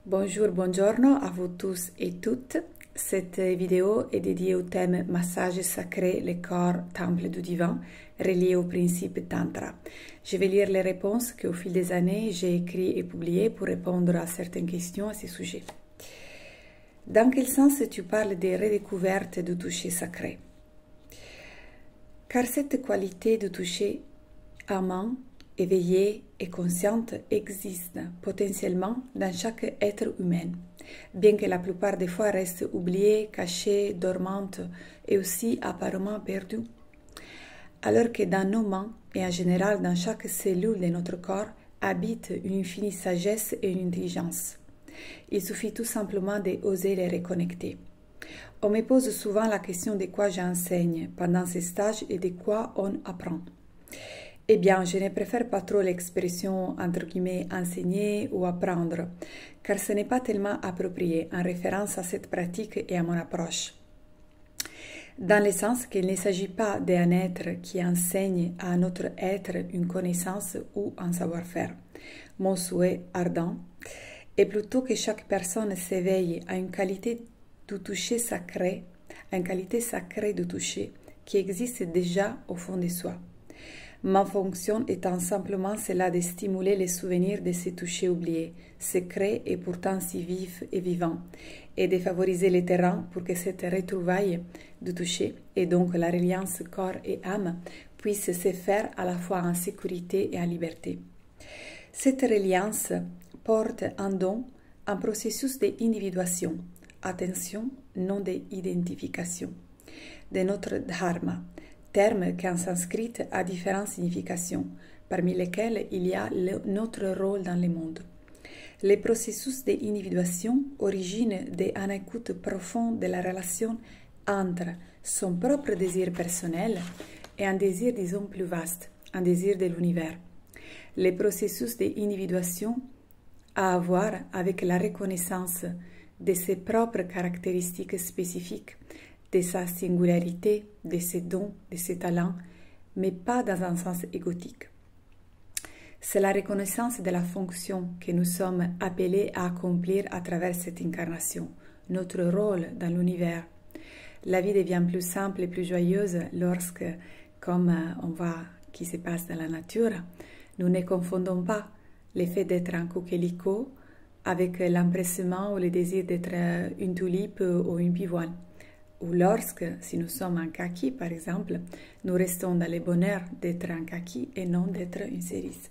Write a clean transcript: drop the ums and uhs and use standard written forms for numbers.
Bonjour, buongiorno à vous tous et toutes. Cette vidéo est dédiée au thème Massage sacré, le corps, temple du divin, relié au principe Tantra. Je vais lire les réponses qu'au fil des années j'ai écrites et publiées pour répondre à certaines questions à ce sujet. Dans quel sens tu parles des redécouvertes du toucher sacré? Car cette qualité de toucher amant, éveillée et consciente existe potentiellement dans chaque être humain, bien que la plupart des fois reste oubliée, cachée, dormante et aussi apparemment perdue. Alors que dans nos mains et en général dans chaque cellule de notre corps habite une infinie sagesse et une intelligence. Il suffit tout simplement d'oser les reconnecter. On me pose souvent la question de quoi j'enseigne pendant ces stages et de quoi on apprend. Eh bien, je ne préfère pas trop l'expression entre guillemets enseigner ou apprendre, car ce n'est pas tellement approprié en référence à cette pratique et à mon approche. Dans le sens qu'il ne s'agit pas d'un être qui enseigne à un autre être une connaissance ou un savoir-faire. Mon souhait ardent est plutôt que chaque personne s'éveille à une qualité du toucher sacré, une qualité sacrée de toucher qui existe déjà au fond de soi. Ma fonction étant simplement celle de stimuler les souvenirs de ces touchés oubliés, secrets et pourtant si vifs et vivants, et de favoriser les terrains pour que cette retrouvaille du toucher, et donc la reliance corps et âme, puisse se faire à la fois en sécurité et en liberté. Cette reliance porte en don un processus d'individuation, attention, non d'identification, de notre dharma, terme qui en sanskrit a différentes significations, parmi lesquelles il y a notre rôle dans le monde. Le processus d'individuation origine d'un écoute profond de la relation entre son propre désir personnel et un désir, disons, plus vaste, un désir de l'univers. Le processus d'individuation a à voir avec la reconnaissance de ses propres caractéristiques spécifiques, de sa singularité, de ses dons, de ses talents, mais pas dans un sens égotique. C'est la reconnaissance de la fonction que nous sommes appelés à accomplir à travers cette incarnation, notre rôle dans l'univers. La vie devient plus simple et plus joyeuse lorsque, comme on voit qui se passe dans la nature, nous ne confondons pas l'effet d'être un coquelicot avec l'empressement ou le désir d'être une tulipe ou une pivoine. Ou lorsque, si nous sommes un kaki par exemple, nous restons dans le bonheur d'être un kaki et non d'être une cerise.